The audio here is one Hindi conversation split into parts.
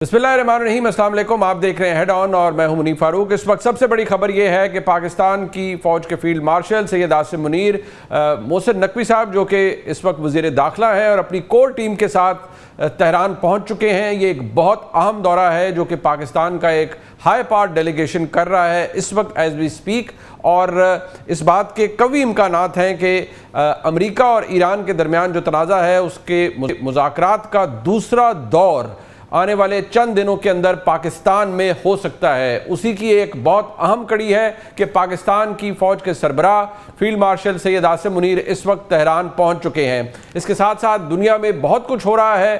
बिस्मिल्लाहिर्रहमानिर्रहीम, अस्सलाम वालेकुम। आप देख रहे हैं हेड ऑन और मैं हूं मुनीर फारूक। इस वक्त सबसे बड़ी खबर यह है कि पाकिस्तान की फ़ौज के फील्ड मार्शल सैयद आसिम मुनीर मोहसिन नकवी साहब, जो कि इस वक्त वज़ीर दाखिला हैं और अपनी कोर टीम के साथ तेहरान पहुंच चुके हैं। ये एक बहुत अहम दौरा है जो कि पाकिस्तान का एक हाई पावर डेलीगेशन कर रहा है इस वक्त एज वी स्पीक, और इस बात के कवी इम्कानात हैं कि अमेरिका और ईरान के दरमियान जो तनाज़ा है उसके मुज़ाकरात का दूसरा दौर आने वाले चंद दिनों के अंदर पाकिस्तान में हो सकता है। उसी की एक बहुत अहम कड़ी है कि पाकिस्तान की फ़ौज के सरबराह फील्ड मार्शल सैयद आसिम मुनीर इस वक्त तेहरान पहुंच चुके हैं। इसके साथ साथ दुनिया में बहुत कुछ हो रहा है।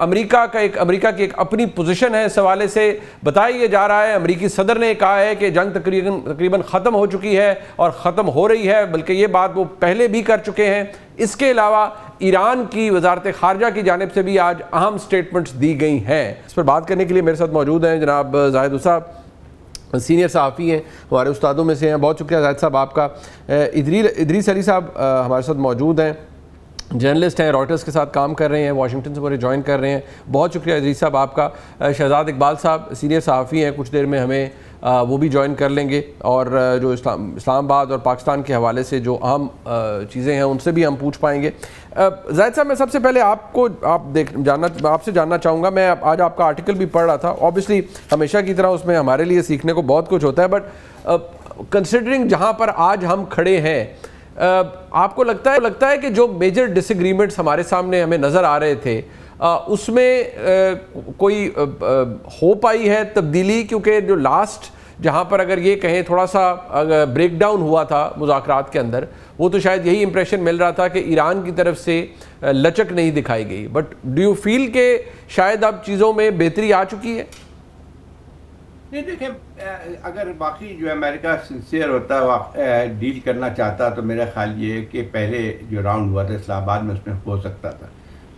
अमेरिका की एक अपनी पोजीशन है। इस हवाले से बताया यह जा रहा है, अमेरिकी सदर ने कहा है कि जंग तकरीबन ख़त्म हो चुकी है और ख़त्म हो रही है, बल्कि ये बात वो पहले भी कर चुके हैं। इसके अलावा ईरान की वजारत खारजा की जानिब से भी आज अहम स्टेटमेंट्स दी गई हैं। इस पर बात करने के लिए मेरे साथ मौजूद हैं जनाब जाहिद हुसैन साहब, सीनियर सहाफ़ी हैं, हमारे उस्तादों में से हैं। बहुत शुक्रिया जाहिद साहब आपका। इदरीस अली साहब हमारे साथ मौजूद हैं, जर्नलिस्ट हैं, रॉयटर्स के साथ काम कर रहे हैं, वाशिंगटन से मुझे ज्वाइन कर रहे हैं। बहुत शुक्रिया इदरीस साहब आपका। शहजाद इकबाल साहब सीनियर सहाफ़ी हैं, कुछ देर में हमें वो भी ज्वाइन कर लेंगे, और जो इस्लामाबाद और पाकिस्तान के हवाले से जो अहम चीज़ें हैं उनसे भी हम पूछ पाएंगे। जाहिद साहब, मैं सबसे पहले आपसे जानना चाहूँगा। मैं आज आपका आर्टिकल भी पढ़ रहा था। ऑब्वियसली हमेशा की तरह उसमें हमारे लिए सीखने को बहुत कुछ होता है, बट कंसिडरिंग जहाँ पर आज हम खड़े हैं, आपको लगता है कि जो मेजर डिसएग्रीमेंट्स हमारे सामने हमें नज़र आ रहे थे उसमें कोई हो पाई है तब्दीली? क्योंकि जो लास्ट जहाँ पर अगर ये कहें थोड़ा सा ब्रेक डाउन हुआ था मुज़ाकरात के अंदर, वो तो शायद यही इंप्रेशन मिल रहा था कि ईरान की तरफ से लचक नहीं दिखाई गई। बट डू यू फील के शायद अब चीज़ों में बेहतरी आ चुकी है? नहीं, देखें, अगर बाकी जो अमेरिका सिंसियर होता, डील करना चाहता, तो मेरा ख्याल ये है कि पहले जो राउंड हुआ था इस्लामाबाद में उसमें हो सकता था।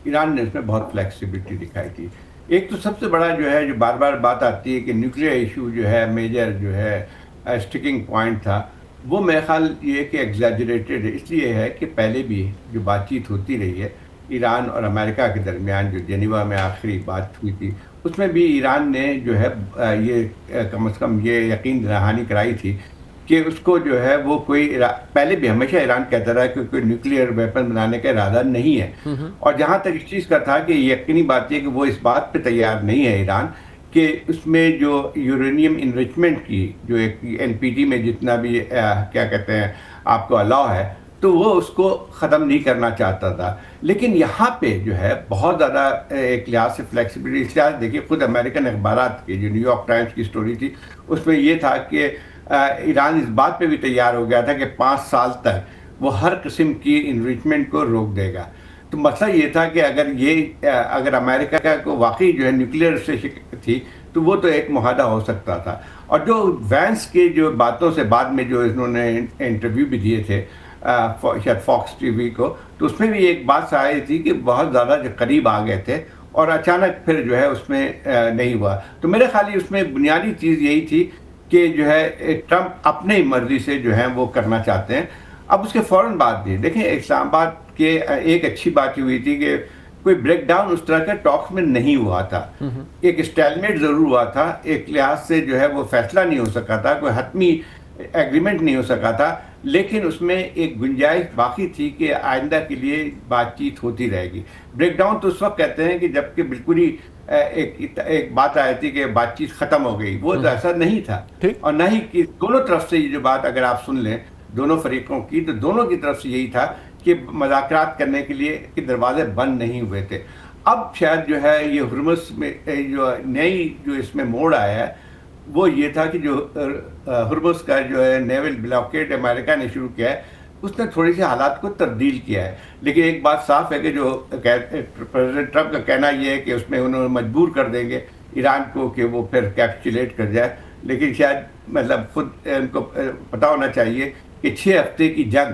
ईरान ने इसमें बहुत फ्लेक्सिबिलिटी दिखाई थी। एक तो सबसे बड़ा जो है, जो बार बार बात आती है कि न्यूक्लियर इशू जो है मेजर जो है स्टिकिंग पॉइंट था, वो मेरा ख्याल ये कि एग्जैजरेटेड इसलिए है कि पहले भी जो बातचीत होती रही है ईरान और अमेरिका के दरमियान, जो जेनीवा में आखिरी बात हुई थी, उसमें भी ईरान ने जो है ये कम से कम ये यकीन दहानी कराई थी कि उसको जो है वो कोई, पहले भी हमेशा ईरान कहता रहा कि कोई न्यूक्लियर वेपन बनाने का इरादा नहीं है। और जहाँ तक इस चीज़ का था कि यकीनी बात है कि वो इस बात पे तैयार नहीं है ईरान कि उसमें जो यूरेनियम इनरिचमेंट की जो एक एनपीटी में जितना भी क्या कहते हैं आपको अलाउ है, तो वो उसको ख़त्म नहीं करना चाहता था। लेकिन यहाँ पे जो है बहुत ज़्यादा एक लिहाज से फ्लेक्सिबिलिटी, देखिए खुद अमेरिकन अखबारात की जो न्यूयॉर्क टाइम्स की स्टोरी थी उसमें ये था कि ईरान इस बात पे भी तैयार हो गया था कि 5 साल तक वो हर किस्म की इनरिचमेंट को रोक देगा। तो मसला ये था कि अगर अमेरिका को वाकई जो है न्यूक्लियर से थी तो वो तो एक मुआहदा हो सकता था। और जो वैंस के जो बातों से बाद में जो इन्होंने इंटरव्यू भी दिए थे शायद फॉक्स टीवी को, तो उसमें भी एक बात आई थी कि बहुत ज़्यादा जो करीब आ गए थे और अचानक फिर जो है उसमें नहीं हुआ। तो मेरे ख्याल उसमें बुनियादी चीज़ यही थी कि जो है ट्रंप अपने मर्जी से जो है वो करना चाहते हैं। अब उसके फ़ौरन बाद भी देखें, इस्लामाबाद के एक अच्छी बात हुई थी कि कोई ब्रेक डाउन उस तरह के टॉक्स में नहीं हुआ था। एक स्टेलमेट ज़रूर हुआ था, एक लिहाज से जो है वो फैसला नहीं हो सका था, कोई हतमी एग्रीमेंट नहीं हो सका था, लेकिन उसमें एक गुंजाइश बाकी थी कि आइंदा के लिए बातचीत होती रहेगी। ब्रेक डाउन तो उस वक्त कहते हैं कि जबकि बिल्कुल ही एक बात आई थी कि बातचीत ख़त्म हो गई, वो तो ऐसा नहीं था। और न ही कि दोनों तरफ से ये जो बात अगर आप सुन लें दोनों फरीकों की, तो दोनों की तरफ से यही था कि मुज़ाकरात करने के लिए कि दरवाजे बंद नहीं हुए थे। अब शायद जो है ये हुर्मुज़ में जो नई जो इसमें मोड़ आया है वो ये था कि जो हुर्मुज़ का जो है नेवल ब्लॉकेड अमेरिका ने शुरू किया है, उसने थोड़ी सी हालात को तब्दील किया है। लेकिन एक बात साफ है कि जो प्रेसिडेंट ट्रंप का कहना यह है कि उसमें उन्होंने मजबूर कर देंगे ईरान को कि वो फिर कैप्चुलेट कर जाए। लेकिन शायद मतलब खुद उनको पता होना चाहिए कि 6 हफ्ते की जंग,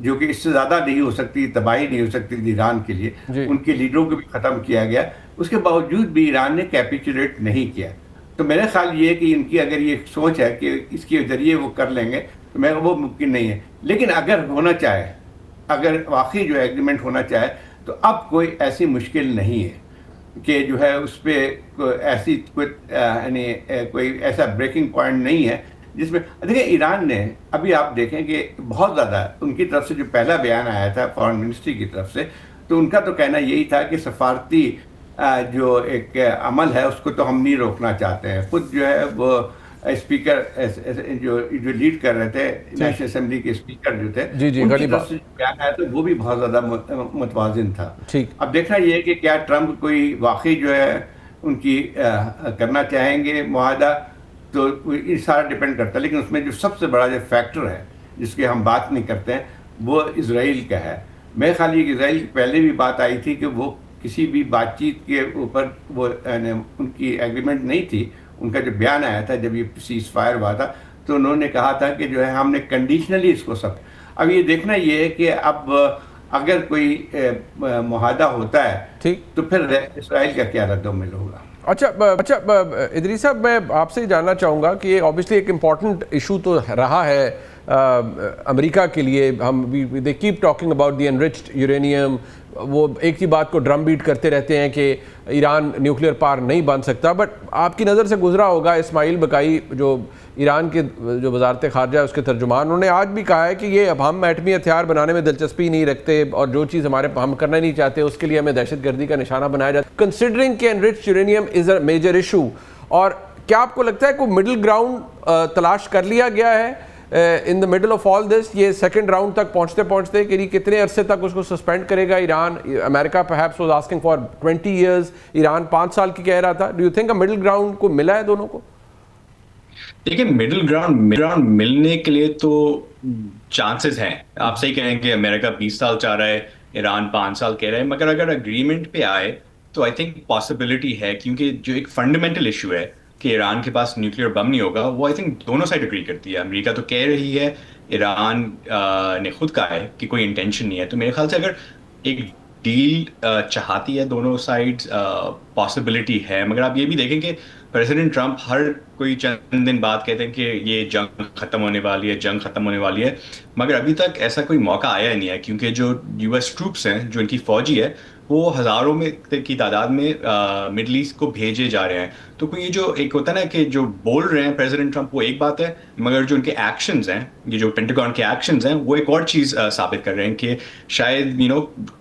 जो कि इससे ज़्यादा नहीं हो सकती, तबाही नहीं हो सकती थी ईरान के लिए, उनके लीडरों को भी ख़त्म किया गया, उसके बावजूद भी ईरान ने कैपिचुलेट नहीं किया। तो मेरा ख्याल ये है कि इनकी अगर ये सोच है कि इसके ज़रिए वो कर लेंगे, तो मैं वो मुमकिन नहीं है। लेकिन अगर होना चाहे, अगर वाकई जो एग्रीमेंट होना चाहे, तो अब कोई ऐसी मुश्किल नहीं है। कि जो है उस पर ऐसी कोई ऐसा ब्रेकिंग पॉइंट नहीं है जिसमें देखिए ईरान ने अभी आप देखें कि बहुत ज़्यादा उनकी तरफ से जो पहला बयान आया था फॉरेन मिनिस्ट्री की तरफ से, तो उनका तो कहना यही था कि सफारती जो एक अमल है उसको तो हम नहीं रोकना चाहते हैं। खुद जो है वो स्पीकर जो लीड कर रहे थे नेशनल असेंबली के स्पीकर जो थे, जी जी, उनकी तरफ से जो बयान आया तो वो भी बहुत ज़्यादा मुतवाजिन था। ठीक। अब देखना ये है कि क्या ट्रंप कोई वाकई जो है उनकी करना चाहेंगे मुआहदा, तो ये सारा डिपेंड करता है। लेकिन उसमें जो सबसे बड़ा जो फैक्टर है जिसकी हम बात नहीं करते हैं वो इसराइल का है। मेरे ख्याल ये कि इसराइल की पहले भी बात आई थी कि वो किसी भी बातचीत के ऊपर वो उनकी एग्रीमेंट नहीं थी। उनका जो बयान आया था जब ये सीज फायर हुआ था, तो उन्होंने कहा था कि जो है हमने कंडीशनली इसको सब। अब ये देखना ये है कि अब अगर कोई मुआहदा होता है ठीक, तो फिर इसराइल का क्या रद्द-ओ-अमल होगा। अच्छा इदरीस साहब, मैं आपसे जानना चाहूँगा कि ये ऑब्वियसली एक इम्पॉर्टेंट इशू तो रहा है अमेरिका के लिए। हम they keep talking about the enriched uranium, वो एक ही बात को ड्रम बीट करते रहते हैं कि ईरान न्यूक्लियर पावर नहीं बन सकता। बट आपकी नज़र से गुजरा होगा इस्माइल बकाई जो ईरान के जो वजारत खारजा उसके तर्जुमान, उन्होंने आज भी कहा है कि ये अब हम एटमी हथियार बनाने में दिलचस्पी नहीं रखते और जो चीज़ हम करना नहीं चाहते उसके लिए हमें दहशतगर्दी का निशाना बनाया जाता है। कंसिडरिंग कि enriched uranium is a major issue, और क्या आपको लगता है कोई मिडिल ग्राउंड तलाश कर लिया गया है in the middle of all this? ये सेकंड राउंड तक पहुंचते पहुंचते कि कितने अरसे तक उसको सस्पेंड करेगा Iran? America perhaps was asking for 20 years, Iran 5 साल की कह रहा था। Do you think a middle ground को मिला है दोनों को? देखिए, मिडिल ग्राउंड मिलने के लिए तो चांसेस हैं। आप सही कह रहे हैं कि अमेरिका 20 साल चाह रहा है, ईरान 5 साल कह रहा है, मगर अगर अग्रीमेंट पे आए तो आई थिंक पॉसिबिलिटी है, क्योंकि जो एक फंडामेंटल इशू है कि ईरान के पास न्यूक्लियर बम नहीं होगा, वो आई थिंक दोनों साइड एग्री करती है। अमेरिका तो कह रही है, ईरान ने खुद कहा है कि कोई इंटेंशन नहीं है। तो मेरे ख्याल से अगर एक डील चाहती है दोनों साइड्स, पॉसिबिलिटी है। मगर आप ये भी देखें कि प्रेसिडेंट ट्रंप हर कोई चंद दिन बाद कहते हैं कि ये जंग खत्म होने वाली है, जंग खत्म होने वाली है, मगर अभी तक ऐसा कोई मौका आया नहीं है, क्योंकि जो यूएस ट्रूप्स हैं, जो इनकी फौजी है, वो हज़ारों में की तादाद में मिडल ईस्ट को भेजे जा रहे हैं। तो कोई ये जो एक होता है ना कि जो बोल रहे हैं प्रेसिडेंट ट्रंप, वो एक बात है, मगर जो उनके एक्शंस हैं, ये जो पेंटागन के एक्शंस हैं, वो एक और चीज़ साबित कर रहे हैं कि शायद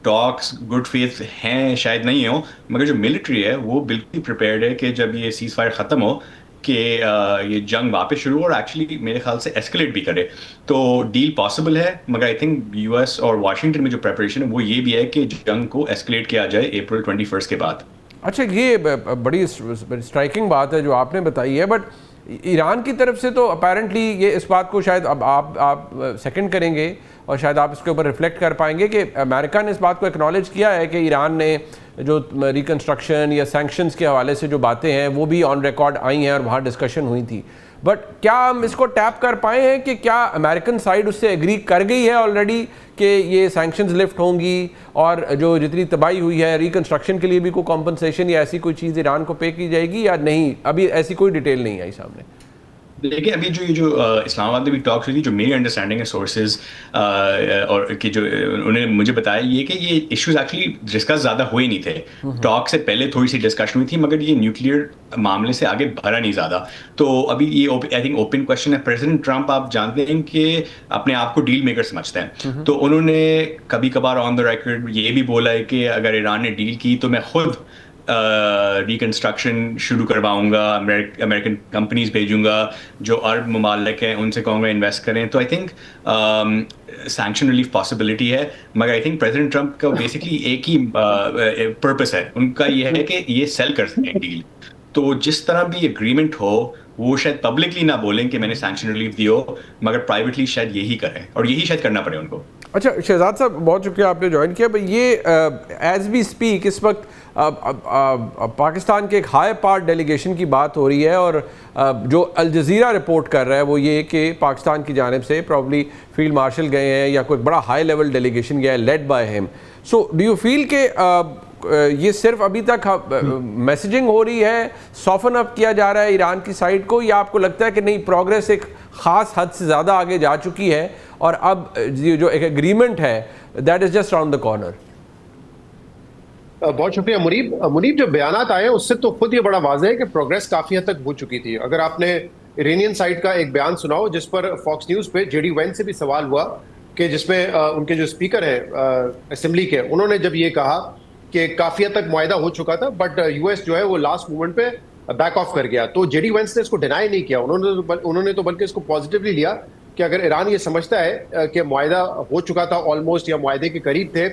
टॉक्स गुड फेथ हैं, शायद नहीं हो, मगर जो मिलिट्री है वो बिल्कुल प्रिपेयर्ड है कि जब ये सीज फायर ख़त्म हो कि ये जंग वापस शुरू हो और एक्चुअली मेरे ख्याल से एस्केलेट भी करे। तो डील पॉसिबल है, मगर आई थिंक यूएस और वाशिंगटन में जो प्रेपरेशन है वो ये भी है कि जंग को एस्केलेट किया जाए अप्रैल 21 के बाद। अच्छा, ये बड़ी स्ट्राइकिंग बात है जो आपने बताई है, बट ईरान की तरफ से तो अपेरेंटली ये इस बात को शायद अब आप सेकंड करेंगे और शायद आप इसके ऊपर रिफ्लेक्ट कर पाएंगे कि अमेरिका ने इस बात को एक्नॉलेज किया है कि ईरान ने जो रिकन्स्ट्रक्शन या सैंक्शंस के हवाले से जो बातें हैं वो भी ऑन रिकॉर्ड आई हैं और वहाँ डिस्कशन हुई थी। बट क्या हम इसको टैप कर पाए हैं कि क्या अमेरिकन साइड उससे एग्री कर गई है ऑलरेडी कि ये सैंक्शंस लिफ्ट होंगी और जो जितनी तबाही हुई है रिकन्स्ट्रक्शन के लिए भी कोई कॉम्पनसेशन या ऐसी कोई चीज़ ईरान को पे की जाएगी या नहीं? अभी ऐसी कोई डिटेल नहीं आई सामने। देखिए, अभी जो इस्लामाबाद में भी टॉक्स हुई थी, जो मेरी अंडरस्टैंडिंग है सोर्सेज और कि जो उन्होंने मुझे बताया ये कि ये इश्यूज एक्चुअली डिस्कस ज़्यादा हुए नहीं थे। टॉक से पहले थोड़ी सी डिस्कशन हुई थी, मगर ये न्यूक्लियर मामले से आगे बढ़ा नहीं ज़्यादा। तो अभी ये आई थिंक ओपन क्वेश्चन है। प्रेसिडेंट ट्रंप आप जानते हैं कि अपने आप को डील मेकर समझते हैं, तो उन्होंने कभी कभार ऑन द रिकॉर्ड ये भी बोला है कि अगर ईरान ने डील की तो मैं खुद रिकन्स्ट्रक्शन शुरू करवाऊंगा, अमेरिकन कंपनीज भेजूंगा, जो अरब ममालिक हैं उनसे कहूँगा इन्वेस्ट करें। तो I think sanction relief possibility है, मगर आई थिंक प्रेसिडेंट ट्रंप का बेसिकली एक ही पर्पस है, उनका ये है कि ये सेल कर सकें डील। तो जिस तरह भी एग्रीमेंट हो वो शायद पब्लिकली ना बोलें कि मैंने सैंक्शन रिलीफ दी हो, मगर प्राइवेटली शायद यही करें और यही शायद करना पड़े उनको। अच्छा शहजाद साहब, बहुत शुक्रिया आपने ज्वाइन किया। ये एज वी स्पीक इस वक्त पाकिस्तान के एक हाई पार्ट डेलीगेशन की बात हो रही है और जो अल जज़ीरा रिपोर्ट कर रहा है वो ये कि पाकिस्तान की जानिब से प्रॉब्ली फील्ड मार्शल गए हैं या कोई बड़ा हाई लेवल डेलीगेशन गया है led by him. So do you feel के ये सिर्फ अभी तक मैसेजिंग हो रही है, सॉफन अप किया जा रहा है ईरान की साइड को, या आपको लगता है कि नहीं प्रोग्रेस एक ख़ास हद से ज़्यादा आगे जा चुकी है और अब जो एक एग्रीमेंट है that is just round the corner? बहुत शुक्रिया मुनीब। मुनीब, जो बयानात आए हैं उससे तो खुद ये बड़ा वाज़ेह है कि प्रोग्रेस काफी हद तक हो चुकी थी। अगर आपने इरानियन साइड का एक बयान सुना हो जिस पर फॉक्स न्यूज पे जेडी वेंस से भी सवाल हुआ, कि जिसमें उनके जो स्पीकर है असेंबली के, उन्होंने जब ये कहा कि काफी हद तक मुआहदा हो चुका था बट यूएस जो है वो लास्ट मोमेंट पे बैक ऑफ कर गया, तो जेडी वेंस ने इसको डिनाई नहीं किया। उन्होंने तो बल्कि इसको पॉजिटिवली लिया कि अगर ईरान ये समझता है कि मुआहदा हो चुका था ऑलमोस्ट या मुआहदे के करीब थे,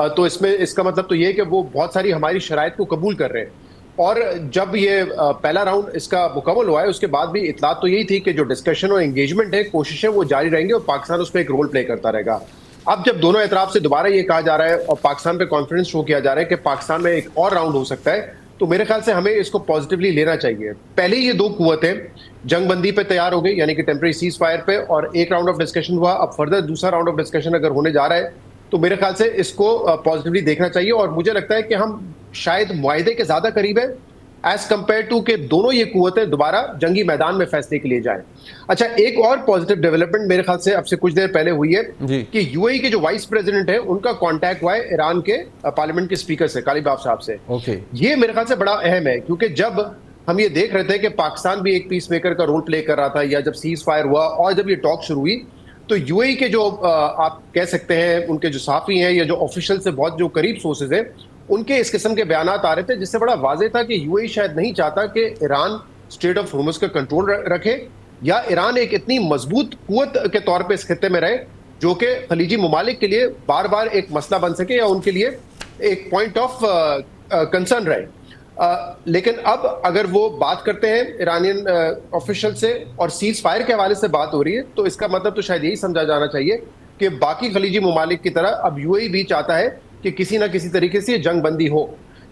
तो इसमें इसका मतलब तो ये है कि वो बहुत सारी हमारी शराइत को कबूल कर रहे हैं। और जब ये पहला राउंड इसका मुकम्मल हुआ है उसके बाद भी इतला तो यही थी कि जो डिस्कशन और एंगेजमेंट है, कोशिशें वो जारी रहेंगी और पाकिस्तान उसमें एक रोल प्ले करता रहेगा। अब जब दोनों एतराफ से दोबारा ये कहा जा रहा है और पाकिस्तान पे कॉन्फिडेंस शो किया जा रहा है कि पाकिस्तान में एक और राउंड हो सकता है, तो मेरे ख्याल से हमें इसको पॉजिटिवली लेना चाहिए। पहले ये दो कुव्वतें जंग बंदी पे तैयार हो गई, यानी कि टेम्परेरी सीज फायर पे, और एक राउंड ऑफ डिस्कशन हुआ। अब फर्दर दूसरा राउंड ऑफ डिस्कशन अगर होने जा रहा है तो मेरे ख्याल से इसको पॉजिटिवली देखना चाहिए। और मुझे लगता है कि हम शायद मुआहदे के ज्यादा करीब है एज कंपेयर टू के दोनों ये कुव्वतें दोबारा जंगी मैदान में फैसले के लिए जाएं। अच्छा, एक और पॉजिटिव डेवलपमेंट मेरे ख्याल से अब से कुछ देर पहले हुई है कि यूएई के जो वाइस प्रेसिडेंट है उनका कांटेक्ट हुआ है ईरान के पार्लियामेंट के स्पीकर से, कालीबाफ साहब से। ये मेरे ख्याल से बड़ा अहम है, क्योंकि जब हम ये देख रहे थे कि पाकिस्तान भी एक पीस मेकर का रोल प्ले कर रहा था, या जब सीज फायर हुआ और जब ये टॉक शुरू हुई, तो यूएई के जो आप कह सकते हैं उनके जो सहाफी हैं या जो ऑफिशियल से बहुत जो करीब सोर्सेज हैं, उनके इस किस्म के बयानात आ रहे थे जिससे बड़ा वाज़ेह था कि यूएई शायद नहीं चाहता कि ईरान स्ट्रेट ऑफ होर्मुज का कंट्रोल रखे, या ईरान एक इतनी मजबूत कुव्वत के तौर पे इस खित्ते में रहे जो कि खलीजी ममालिक के लिए बार बार एक मसला बन सके या उनके लिए एक पॉइंट ऑफ कंसर्न रहे। लेकिन अब अगर वो बात करते हैं ईरानियन ऑफिशियल से और सीज फायर के हवाले से बात हो रही है, तो इसका मतलब तो शायद यही समझा जाना चाहिए कि बाकी खलीजी ममालिक की तरह अब यूएई भी चाहता है कि किसी ना किसी तरीके से जंग बंदी हो।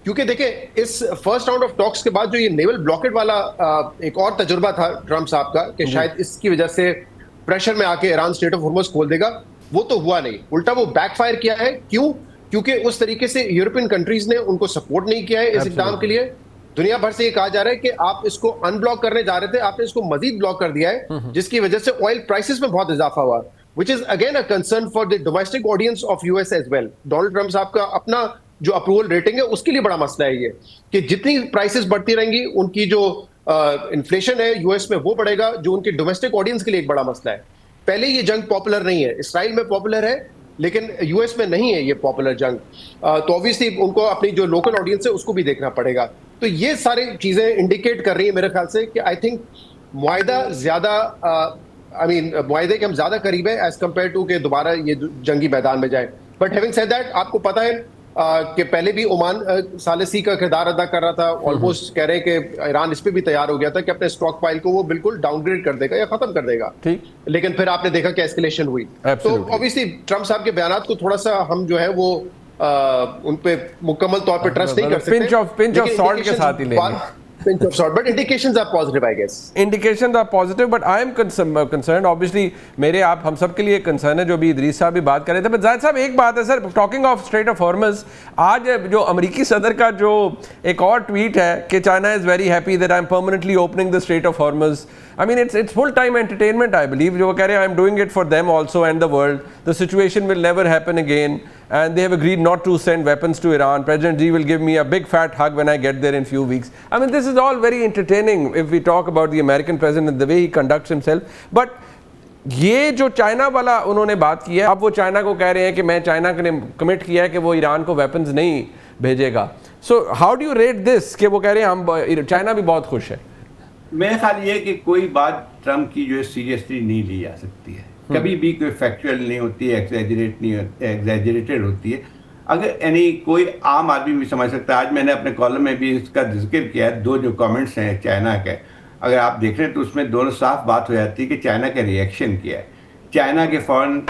क्योंकि देखें, इस फर्स्ट राउंड ऑफ टॉक्स के बाद जो ये नेवल ब्लॉकेड वाला एक और तजुर्बा था ट्रम्प साहब का कि शायद इसकी वजह से प्रेशर में आके ईरान स्ट्रेट ऑफ होर्मुज खोल देगा, वो तो हुआ नहीं, उल्टा वो बैकफायर किया है। क्यों? क्योंकि उस तरीके से यूरोपियन कंट्रीज ने उनको सपोर्ट नहीं किया है इस इक़दाम के लिए। दुनिया भर से ये कहा जा रहा है कि आप इसको अनब्लॉक करने जा रहे थे, आपने इसको मजीद ब्लॉक कर दिया है, जिसकी वजह से ऑयल प्राइसेस में बहुत इजाफा हुआ, which is again a concern for the domestic audience of US as well. Donald Trump साहब का अपना जो अप्रूवल रेटिंग है उसके लिए बड़ा मसला है ये, कि जितनी प्राइसेस बढ़ती रहेंगी उनकी जो इन्फ्लेशन है यूएस में वो बढ़ेगा, जो उनकी डोमेस्टिक ऑडियंस के लिए एक बड़ा मसला है। पहले ये जंग पॉपुलर नहीं है, इसराइल में पॉपुलर है लेकिन यूएस में नहीं है ये पॉपुलर जंग, तो ऑब्वियसली उनको अपनी जो लोकल ऑडियंस है उसको भी देखना पड़ेगा। तो ये सारी चीजें इंडिकेट कर रही है मेरे ख्याल से कि आई थिंक मुआहदा ज्यादा मुआहदे के हम ज्यादा करीब है एज कम्पेयर टू के दोबारा ये जंगी मैदान में जाए। बट हैविंग सेड दैट, आपको पता है कि पहले भी ओमान सालिसी का किरदार अदा कर रहा था, ऑलमोस्ट कह रहे हैं कि ईरान इस पे भी तैयार हो गया था कि अपने स्टॉक पाइल को वो बिल्कुल डाउनग्रेड कर देगा या खत्म कर देगा, लेकिन फिर आपने देखा कि एस्केलेशन हुई। तो ऑब्वियसली ट्रम्प साहब के बयानात को थोड़ा सा हम जो है वो उन पे मुकम्मल तौर पे ट्रस्ट नहीं कर सकते, पिंच ऑफ सॉल्ट के साथ ही लेंगे। Pinch of salt, but indications are positive, I guess. Indications are positive, but I am concerned. Obviously, मेरे आप हम सब के लिए कंसर्न है, जो भी इदरीस साहब भी बात कर रहे थे। बट जाहिद साहब, एक बात है sir, talking of strait of Hormuz, आज जो अमेरिकी सदर का जो एक और ट्वीट है कि China is very happy that I am permanently opening the strait of Hormuz. I mean, it's full-time entertainment, I believe. जो कह रहे हैं, I'm doing it for them also and the world. The situation will never happen again, and they have agreed not to send weapons to Iran. President Xi will give me a big fat hug when I get there in few weeks. I mean, this is all very entertaining if we talk about the American president and the way he conducts himself. But ये जो चाइना वाला उन्होंने बात की है, अब वो चाइना को कह रहे हैं कि मैं चाइना ने कमिट किया है कि वो ईरान को वेपन्स नहीं भेजेगा। So how do you rate this कि वो कह रहे हैं हम चाइना भी बहुत खुश है? मेरा ख्याल ये कि कोई बात ट्रम्प की जो है सीरियसली नहीं ली जा सकती है, कभी भी कोई फैक्चुअल नहीं होती है, एग्जैजरेटेड होती है। अगर यानी कोई आम आदमी भी समझ सकता है। आज मैंने अपने कॉलम में भी इसका जिक्र किया है, दो जो कमेंट्स हैं चाइना के, अगर आप देख रहे हैं तो उसमें दोनों साफ बात हो जाती है कि चाइना का रिएक्शन क्या है। चाइना के फॉरेन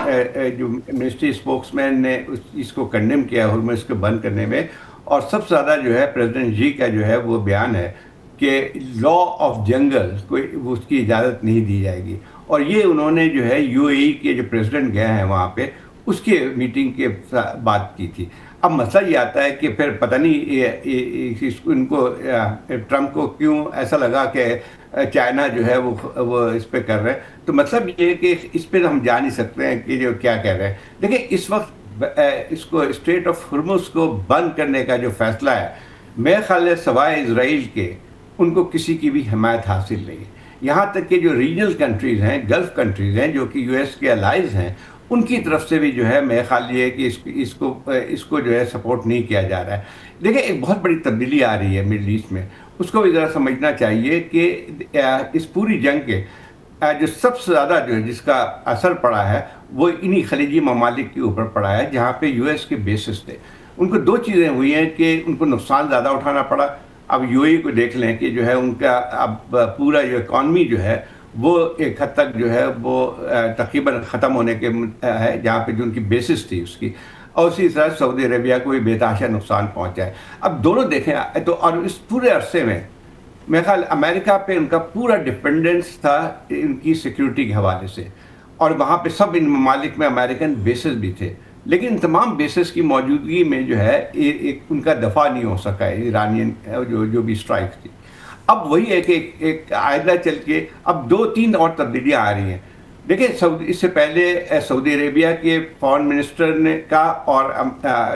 जो मिनिस्ट्री स्पोक्समैन ने इसको कंडेम किया हॉर्मुज़ को बंद करने में, और सबसे ज़्यादा जो है प्रेसिडेंट जी का जो है वो बयान है कि लॉ ऑफ जंगल कोई उसकी इजाज़त नहीं दी जाएगी। और ये उन्होंने जो है यूएई के जो प्रेसिडेंट गए हैं वहाँ पे उसके मीटिंग के बात की थी। अब मसला ये आता है कि फिर पता नहीं इनको ट्रम्प को क्यों ऐसा लगा कि चाइना जो है वो इस पे कर रहे हैं। तो मतलब ये है कि इस पे हम जा नहीं सकते हैं कि जो क्या कह रहे हैं। देखिए, इस वक्त इसको स्ट्रेट ऑफ हुर्मुज को बंद करने का जो फैसला है, मेरे ख्याल है सवाए इसराइल के उनको किसी की भी हिमायत हासिल नहीं है। यहाँ तक कि जो रीजनल कंट्रीज़ हैं, गल्फ़ कंट्रीज़ हैं, जो कि यूएस के अलाइज हैं, उनकी तरफ से भी जो है मेरे ख्याल ये है कि इसको जो है सपोर्ट नहीं किया जा रहा है। देखिए, एक बहुत बड़ी तब्दीली आ रही है मिडल ईस्ट में, उसको भी ज़रा समझना चाहिए कि इस पूरी जंग के जो सबसे ज़्यादा जो है जिसका असर पड़ा है वो इन्हीं खलीजी ममालिक के ऊपर पड़ा है, जहाँ पे यूएस के बेसिस थे। उनको दो चीज़ें हुई हैं कि उनको नुकसान ज़्यादा उठाना पड़ा। अब यूएई को देख लें कि जो है उनका अब पूरा जो इकॉनमी जो है वो एक हद तक जो है वो तकरीबन ख़त्म होने के है, जहाँ पे जो उनकी बेसिस थी उसकी, और उसी तरह सऊदी अरेबिया को भी बेतहाशा नुकसान पहुँचा है। अब दोनों देखें तो, और इस पूरे अरसे में मेरे ख्याल अमेरिका पे उनका पूरा डिपेंडेंस था इनकी सिक्योरिटी के हवाले से, और वहाँ पे सब इन ममालिक में अमेरिकन बेसेस भी थे, लेकिन तमाम बेसेस की मौजूदगी में जो है एक उनका दफा नहीं हो सका है ईरानियन जो भी स्ट्राइक थी। अब वही है कि एक आयदा चल के अब 2-3 और तब्दीलियाँ आ रही हैं। देखिए, इससे पहले सऊदी अरेबिया के फॉरेन मिनिस्टर ने का और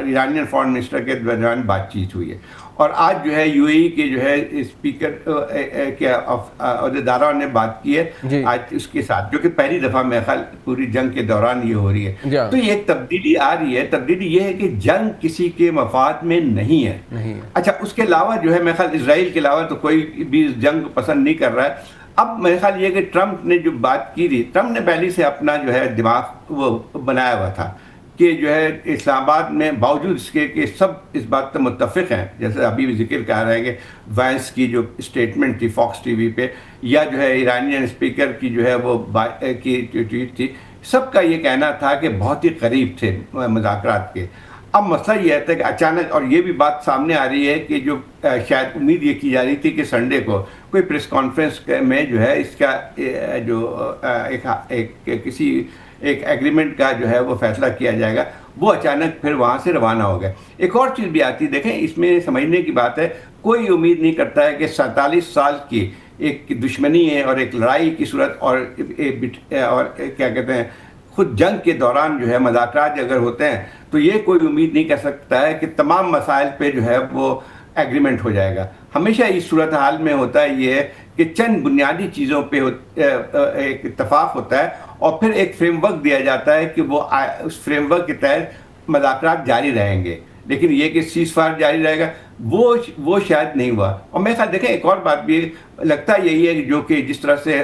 ईरानियन फॉरेन मिनिस्टर के दरमियान बातचीत हुई है, और आज जो है यूएई के जो है स्पीकर के अहदेदारों ने बात की है आज उसके साथ, जो कि पहली दफ़ा मेरे ख्याल पूरी जंग के दौरान ये हो रही है। तो ये एक तब्दीली आ रही है। तब्दीली ये है कि जंग किसी के मफाद में नहीं है। अच्छा, उसके अलावा जो है मेरे ख्याल इसराइल के अलावा तो कोई भी इस जंग को पसंद नहीं कर रहा है। अब मेरे ख्याल ये कि ट्रंप ने जो बात की थी, ट्रंप ने पहले से अपना जो है दिमाग वो बनाया हुआ था कि जो है इस्लामाबाद में बावजूद इसके कि सब इस बात पर मुत्तफिक हैं, जैसे अभी भी जिक्र कर रहे हैं कि वैंस की जो स्टेटमेंट थी फॉक्स टीवी पे, या जो है ईरानियन स्पीकर की जो है वो की ट्वीट थी, सबका ये कहना था कि बहुत ही करीब थे मुज़ाकरात के। अब मसला ये है कि अचानक, और ये भी बात सामने आ रही है कि जो शायद उम्मीद ये की जा रही थी कि संडे को कोई प्रेस कॉन्फ्रेंस में जो है इसका जो किसी एक एग्रीमेंट का जो है वो फैसला किया जाएगा, वो अचानक फिर वहाँ से रवाना हो गए। एक और चीज़ भी आती है, देखें इसमें समझने की बात है, कोई उम्मीद नहीं करता है कि 47 साल की एक दुश्मनी है और एक लड़ाई की सूरत और क्या कहते हैं खुद जंग के दौरान जो है मुज़ाकरात अगर होते हैं तो ये कोई उम्मीद नहीं कर सकता है कि तमाम मसाइल पे जो है वो एग्रीमेंट हो जाएगा। हमेशा इस सूरत हाल में होता है ये कि चंद बुनियादी चीज़ों पे एक इत्तफाक होता है और फिर एक फ्रेमवर्क दिया जाता है कि वो उस फ्रेमवर्क के तहत मुज़ाकरात जारी रहेंगे, लेकिन ये कि सीज़फायर जारी रहेगा वो शायद नहीं हुआ। और मेरे ख्याल देखें एक और बात भी लगता यही है कि जो कि जिस तरह से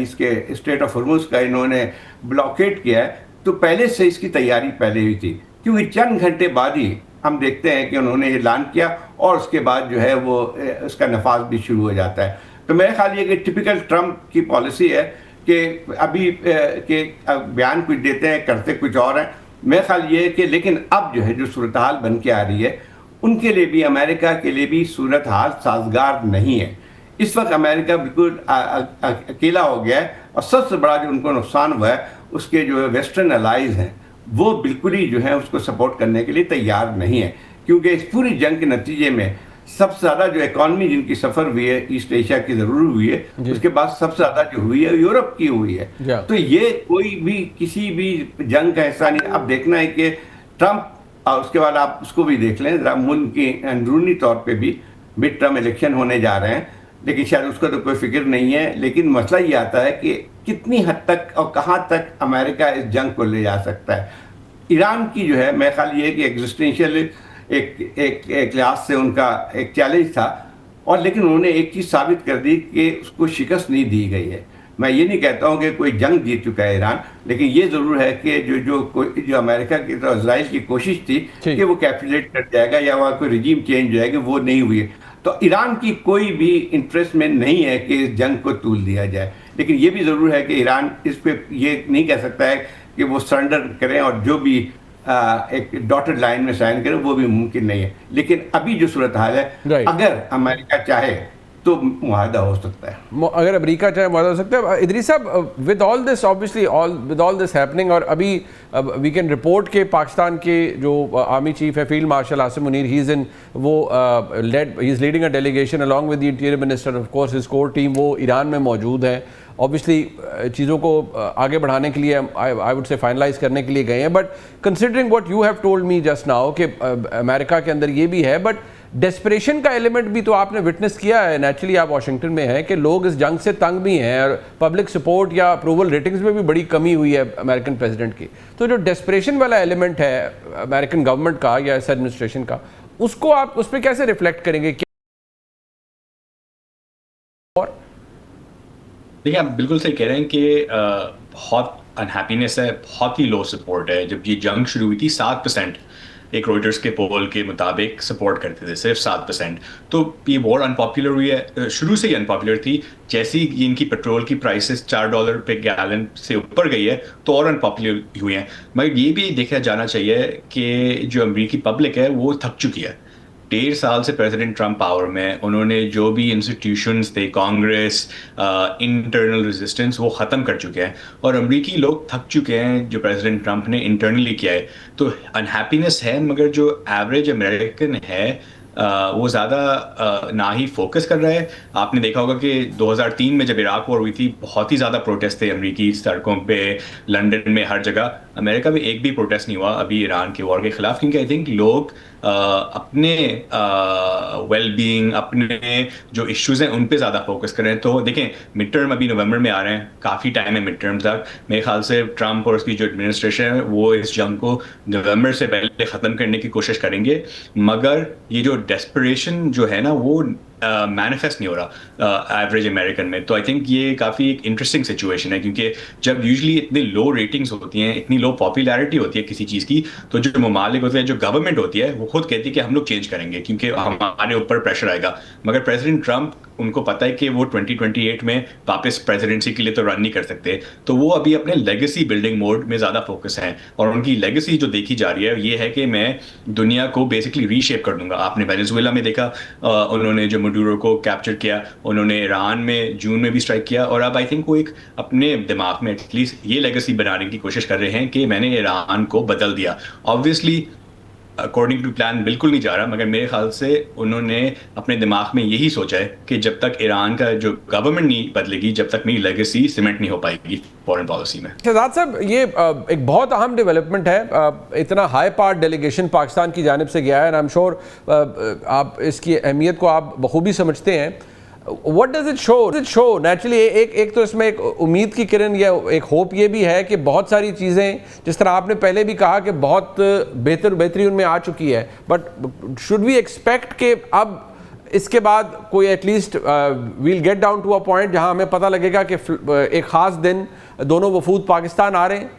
इसके स्ट्रेट ऑफ हुर्मुज का इन्होंने ब्लॉकेट किया है, तो पहले से इसकी तैयारी पहले हुई थी, क्योंकि चंद घंटे बाद ही हम देखते हैं कि उन्होंने ऐलान किया और उसके बाद जो है वो उसका नफाज भी शुरू हो जाता है। तो मेरे ख्याल ये कि टिपिकल ट्रंप की पॉलिसी है कि अभी के बयान कुछ देते हैं करते कुछ और हैं। मेरा ख्याल ये है कि लेकिन अब जो है जो सूरत हाल बन के आ रही है उनके लिए भी, अमेरिका के लिए भी सूरत हाल साजगार नहीं है। इस वक्त अमेरिका बिल्कुल अकेला हो गया है और सबसे बड़ा जो उनको नुकसान हुआ है उसके जो वेस्टर्न अलाइज हैं वो बिल्कुल ही जो है उसको सपोर्ट करने के लिए तैयार नहीं है, क्योंकि इस पूरी जंग के नतीजे में सबसे ज़्यादा जो इकॉनमी जिनकी सफ़र हुई है ईस्ट एशिया की ज़रूर हुई है, उसके बाद सबसे ज़्यादा जो हुई है यूरोप की हुई है। तो ये कोई भी किसी भी जंग का हिस्सा नहीं। अब देखना है कि ट्रंप, और उसके बाद आप उसको भी देख लें ज़रा, मुल्क की अंदरूनी तौर पे भी मिड टर्म इलेक्शन होने जा रहे हैं, लेकिन शायद उसका तो कोई फिक्र नहीं है। लेकिन मसला ये आता है कि कितनी हद तक और कहाँ तक अमेरिका इस जंग को ले जा सकता है। ईरान की जो है मेरा ख्याल ये है कि एग्जिस्टेंशियल एक लिहाज से उनका एक चैलेंज था, और लेकिन उन्होंने एक चीज़ साबित कर दी कि उसको शिकस्त नहीं दी गई है। मैं ये नहीं कहता हूँ कि कोई जंग जीत चुका है ईरान, लेकिन ये ज़रूर है कि जो अमेरिका की तो इजराइल की कोशिश थी कि वो कैपिटुलेट कर जाएगा या वहाँ कोई रिजीम चेंज हो जाएगी, वो नहीं हुई। तो ईरान की कोई भी इंटरेस्ट में नहीं है कि इस जंग को तूल दिया जाए, लेकिन ये भी ज़रूर है कि ईरान इस पर ये नहीं कह सकता है कि वो सरेंडर करें और जो भी एक डॉटेड लाइन में साइन करें, वो भी मुमकिन नहीं है। लेकिन अभी जो सूरत हाल है, अगर अमेरिका चाहे तो मुआहदा हो सकता है। अगर अमेरिका चाहे मुआहदा हो सकता है। इदरीस साहब, with all this obviously with all this happening, और अभी वी कैन रिपोर्ट के पाकिस्तान के जो आर्मी चीफ है field marshal Asim Munir, he is leading a delegation along with the interior minister, of course his core team, वो ईरान में मौजूद है। ऑब्वियसली चीज़ों को आगे बढ़ाने के लिए, आई वुड से फाइनलाइज करने के लिए गए हैं। But considering what you have told me just now कि अमेरिका के अंदर ये भी है, बट डेस्परेशन का एलिमेंट भी तो आपने विटनेस किया है। नेचुरली आप वाशिंगटन में हैं कि लोग इस जंग से तंग भी हैं और पब्लिक सपोर्ट या अप्रूवल रेटिंग्स में भी बड़ी कमी हुई है अमेरिकन प्रेसिडेंट की। तो जो डेस्परेशन वाला एलिमेंट है अमेरिकन गवर्नमेंट का या इस एडमिनिस्ट्रेशन का, उसको आप उस पर कैसे रिफ्लेक्ट करेंगे? और देखिए, आप बिल्कुल सही कह रहे हैं कि बहुत अनहैप्पीनेस है, बहुत ही लो सपोर्ट है। जब ये जंग शुरू हुई थी 7% एक रॉयटर्स के पोल के मुताबिक सपोर्ट करते थे, सिर्फ 7%। तो ये वॉर अनपॉपुलर हुई है, शुरू से ही अनपॉपुलर थी। जैसे ही इनकी पेट्रोल की प्राइसेस $4 पे गैलन से ऊपर गई है तो और अनपॉपुलर हुई हैं। मगर ये भी देखा जाना चाहिए कि जो अमेरिकी पब्लिक है वो थक चुकी है। 1.5 साल से प्रेसिडेंट ट्रंप पावर में, उन्होंने जो भी इंस्टीट्यूशंस थे, कांग्रेस, इंटरनल रेजिस्टेंस, वो ख़त्म कर चुके हैं और अमेरिकी लोग थक चुके हैं जो प्रेसिडेंट ट्रंप ने इंटरनली किया है। तो अनहैप्पीनेस है, मगर जो एवरेज अमेरिकन है वो ज़्यादा ना ही फोकस कर रहा है। आपने देखा होगा कि 2003 में जब इराक वॉर हुई थी, बहुत ही ज़्यादा प्रोटेस्ट थे अमेरिकी सड़कों पे, लंदन में, हर जगह। अमेरिका में एक भी प्रोटेस्ट नहीं हुआ अभी ईरान के वॉर के ख़िलाफ़, क्योंकि आई थिंक लोग अपने वेल बीइंग, अपने जो इश्यूज़ हैं उन पे ज़्यादा फोकस कर रहे हैं। तो देखें, मिड टर्म अभी नवंबर में आ रहे हैं, काफ़ी टाइम है मिड टर्म तक। मेरे ख्याल से ट्रंप और उसकी जो एडमिनिस्ट्रेशन है वो इस जंग को नवंबर से पहले ख़त्म करने की कोशिश करेंगे। मगर ये जो डेस्परेशन जो है ना, वो मैनिफेस्ट नहीं हो रहा एवरेज अमेरिकन में। तो आई थिंक ये काफ़ी एक इंटरेस्टिंग सिचुएशन है, क्योंकि जब यूजुअली इतनी लो रेटिंग्स होती हैं, इतनी लो पॉपुलैरिटी होती है किसी चीज़ की, तो जो ममालिक होते हैं, जो गवर्नमेंट होती है, वो खुद कहती है कि हम लोग चेंज करेंगे क्योंकि हमारे ऊपर प्रेशर आएगा। मगर प्रेसिडेंट ट्रंप, उनको पता है कि वो 2028 में वापस प्रेसिडेंसी के लिए तो रन नहीं कर सकते, तो वो अभी अपने लेगेसी बिल्डिंग मोड में ज़्यादा फोकस हैं। और उनकी लेगेसी जो देखी जा रही है ये है कि मैं दुनिया को बेसिकली रीशेप कर दूंगा। आपने वेनेजुएला में देखा, उन्होंने जो मडूरो को कैप्चर किया, उन्होंने ईरान में जून में भी स्ट्राइक किया, और अब आई थिंक वो एक अपने दिमाग में एटलीस्ट ये लेगेसी बनाने की कोशिश कर रहे हैं कि मैंने ईरान को बदल दिया। ऑब्वियसली अकॉर्डिंग टू प्लान बिल्कुल नहीं जा रहा, मगर मेरे ख्याल से उन्होंने अपने दिमाग में यही सोचा है कि जब तक ईरान का जो गवर्नमेंट नहीं बदलेगी, जब तक मेरी लेगेसी सीमेंट नहीं हो पाएगी फॉरेन पॉलिसी में। शहजाद साहब, ये एक बहुत अहम डेवलपमेंट है। इतना हाई पार्ट डेलीगेशन पाकिस्तान की जानिब से गया है, एंड आई एम श्योर आप इसकी अहमियत को आप बखूबी समझते हैं। What does it show? Does it show? Naturally, एक तो इसमें एक उम्मीद की किरण या एक होप ये भी है कि बहुत सारी चीज़ें, जिस तरह आपने पहले भी कहा कि बहुत बेहतरी उनमें आ चुकी है, बट शुड वी एक्सपेक्ट कि अब इसके बाद कोई at least we'll get down to a point जहां हमें पता लगेगा कि एक ख़ास दिन दोनों वफूद पाकिस्तान आ रहे हैं?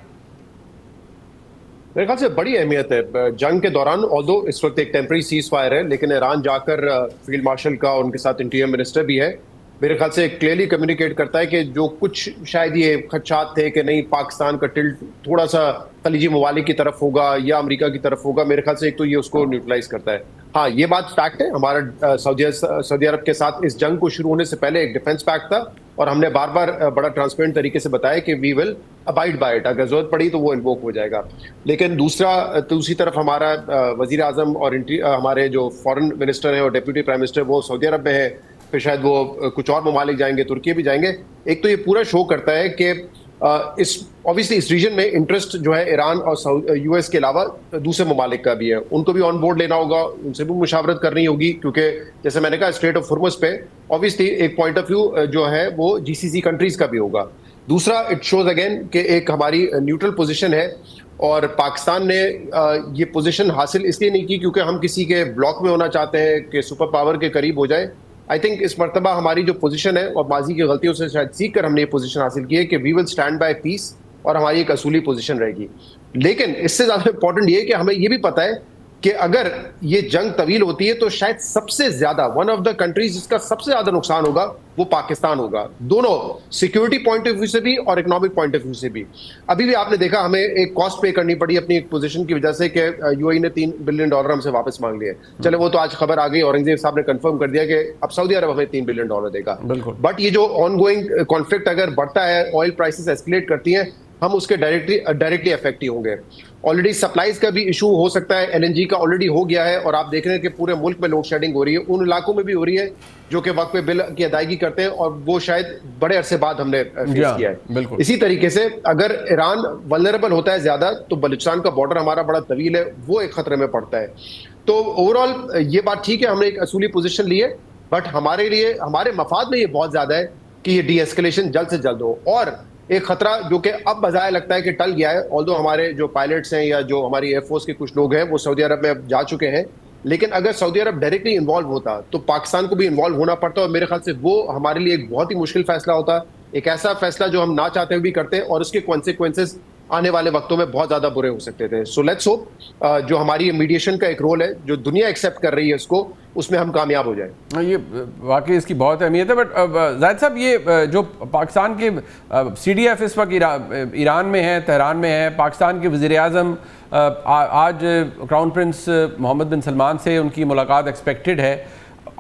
मेरे ख्याल से बड़ी अहमियत है जंग के दौरान। ऑल्दो इस वक्त एक टेम्परेरी सीज फायर है, लेकिन ईरान जाकर फील्ड मार्शल का, उनके साथ इंटीरियर मिनिस्टर भी है, मेरे ख्याल से क्लियरली कम्युनिकेट करता है कि जो कुछ शायद ये खदशात थे कि नहीं पाकिस्तान का टिल्ट थोड़ा सा खलीजी ममालिक की तरफ होगा या अमेरिका की तरफ होगा, मेरे ख्याल से एक तो ये उसको न्यूट्रलाइज करता है। हाँ, ये बात फैक्ट है, हमारा सऊदी अरब के साथ इस जंग को शुरू होने से पहले एक डिफेंस पैक्ट था और हमने बार बार बड़ा ट्रांसपेरेंट तरीके से बताया कि we will abide by it, अगर जरूरत पड़ी तो वो इन्वोक हो जाएगा। लेकिन दूसरी तरफ हमारा वजीर आजम और हमारे जो फॉरेन मिनिस्टर हैं और डिप्यूटी प्राइम मिनिस्टर वो सऊदी अरब में है, फिर शायद वो कुछ और ममालिक जाएंगे, तुर्की भी जाएंगे। एक तो ये पूरा शो करता है कि ऑब्वियसली इस रीजन में इंटरेस्ट जो है ईरान और यूएस के अलावा दूसरे ममालिक का भी है, उनको भी ऑन बोर्ड लेना होगा, उनसे भी मुशावरत करनी होगी, क्योंकि जैसे मैंने कहा स्ट्रेट ऑफ हॉर्मुज़ पे ऑब्वियसली एक पॉइंट ऑफ व्यू जो है वो जीसीसी कंट्रीज का भी होगा। दूसरा, इट शोज अगेन कि एक हमारी न्यूट्रल पोजीशन है और पाकिस्तान ने ये पोजीशन हासिल इसलिए नहीं की क्योंकि हम किसी के ब्लॉक में होना चाहते हैं कि सुपर पावर के करीब हो जाए। आई थिंक इस मरतबा हमारी जो पोजीशन है और माजी की गलतियों से शायद सीख कर हमने ये पोजीशन हासिल की है कि we will stand by peace, और हमारी एक असूली पोजीशन रहेगी। लेकिन इससे ज़्यादा इंपॉर्टेंट ये है कि हमें ये भी पता है कि अगर ये जंग तवील होती है तो शायद सबसे ज़्यादा वन ऑफ द कंट्रीज जिसका सबसे ज़्यादा नुकसान होगा वो पाकिस्तान होगा, दोनों सिक्योरिटी पॉइंट ऑफ व्यू से भी और इकोनॉमिक पॉइंट ऑफ व्यू से भी। अभी भी आपने देखा हमें एक कॉस्ट पे करनी पड़ी अपनी एक पोजीशन की वजह से कि यूएई ने $3 बिलियन हमसे वापस मांग लिए। चले वो तो आज खबर आ गई, औरंगजेब साहब ने कंफर्म कर दिया कि अब सऊदी अरब हमें $3 बिलियन देगा। बट ये जो ऑनगोइंग कॉन्फ्लिक्ट अगर बढ़ता है, ऑयल प्राइसेस एस्केलेट करती हैं, हम उसके डायरेक्टली अफेक्ट ही होंगे। ऑलरेडी सप्लाईज का भी इशू हो सकता है, एलएनजी का ऑलरेडी हो गया है और आप देख रहे हैं कि पूरे मुल्क में लोड शेडिंग हो रही है, उन इलाकों में भी हो रही है जो कि वक्त पे बिल की अदायगी करते हैं और वो शायद बड़े अरसे बाद हमने फेस किया है। इसी तरीके से अगर ईरान वल्नरेबल होता है ज्यादा तो बलूचिस्तान का बॉर्डर हमारा बड़ा तवील है, वो एक खतरे में पड़ता है। तो ओवरऑल ये बात ठीक है, हमने एक असूली पोजीशन ली है, बट हमारे लिए हमारे मफाद में ये बहुत ज्यादा है कि ये डी एस्केलेशन जल्द से जल्द हो। और एक खतरा जो कि अब बजाय लगता है कि टल गया है, ऑल्दो हमारे जो पायलट्स हैं या जो हमारी एयरफोर्स के कुछ लोग हैं वो सऊदी अरब में अब जा चुके हैं, लेकिन अगर सऊदी अरब डायरेक्टली इन्वॉल्व होता तो पाकिस्तान को भी इन्वॉल्व होना पड़ता और मेरे ख्याल से वो हमारे लिए एक बहुत ही मुश्किल फैसला होता, एक ऐसा फैसला जो हम ना चाहते हुए भी करते हैं और उसके कॉन्सिक्वेंसेस आने वाले वक्तों में बहुत ज्यादा बुरे हो सकते थे। सो लेट्स होप जो हमारी मीडिएशन का एक रोल है जो दुनिया एक्सेप्ट कर रही है इसको, उसमें हम कामयाब हो जाए। ये वाकई इसकी बहुत अहमियत है। बट जाहिद साहब, ये जो पाकिस्तान के CDF इस वक्त ईरान में है, तेहरान में है, पाकिस्तान के वज़ीर-ए-आज़म आज क्राउन प्रिंस मोहम्मद बिन सलमान से उनकी मुलाकात एक्सपेक्टेड है।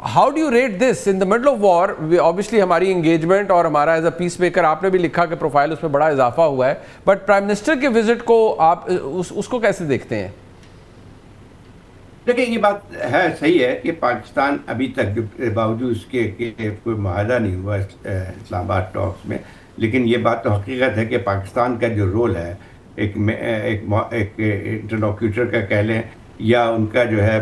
How do you rate this in the middle of war? Obviously हमारी इंगेजमेंट और हमारा एज अ पीस मेकर, आपने भी लिखा कि प्रोफाइल उसमें बड़ा इजाफा हुआ है, बट प्राइम मिनिस्टर के विजिट को आप उसको कैसे देखते हैं? देखिए, ये बात है, सही है कि पाकिस्तान अभी तक बावजूद उसके कोई माहदा नहीं हुआ इस्लामाबाद टॉक्स में, लेकिन ये बात तो हकीकत है कि पाकिस्तान का जो रोल है एक इंटरलोक्यूटर का कह लें या उनका जो है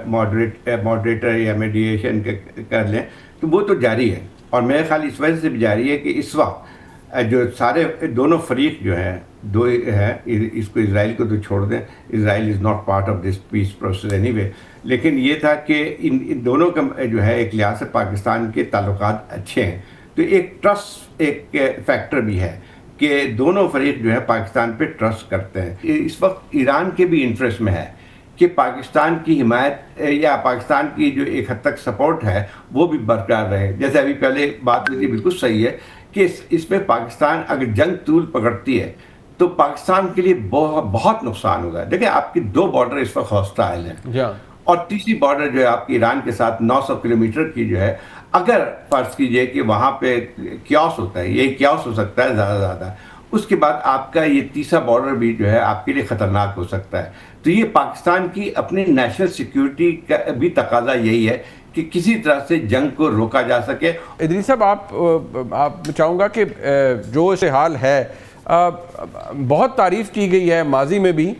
मॉडरेटर या मीडिएशन कर लें, तो वो तो जारी है। और मेरे ख्याल इस वजह से भी जारी है कि इस वक्त जो सारे दोनों फरीक जो हैं, दो हैं, इसको इसराइल को तो छोड़ दें, Israel is not part of this peace process anyway, लेकिन ये था कि इन दोनों का जो है एक लिहाज से पाकिस्तान के ताल्लुकात अच्छे हैं, तो एक ट्रस्ट एक फैक्टर भी है कि दोनों फरीक जो है पाकिस्तान पे ट्रस्ट करते हैं। इस वक्त ईरान के भी इंटरेस्ट में है कि पाकिस्तान की हिमायत या पाकिस्तान की जो एक हद तक सपोर्ट है वो भी बरकरार रहे। जैसे अभी पहले बात हुई थी, बिल्कुल सही है कि इसमें पाकिस्तान अगर जंग तूल पकड़ती है तो पाकिस्तान के लिए बहुत नुकसान होगा। देखिए, आपकी 2 बॉर्डर इस वक्त हॉस्टाइल हैं और तीसरी बॉर्डर जो है आपकी ईरान के साथ 900 किलोमीटर की जो है, अगर फर्ज कीजिए कि वहाँ पे क्यास होता है, यही क्यास हो सकता है ज़्यादा, उसके बाद आपका ये तीसरा बॉर्डर भी जो है आपके लिए ख़तरनाक हो सकता है। तो ये पाकिस्तान की अपनी नेशनल सिक्योरिटी का भी तकाजा यही है कि किसी तरह से जंग को रोका जा सके। इदरीस साहब, आप चाहूँगा कि जो से हाल है, बहुत तारीफ़ की गई है माजी में भी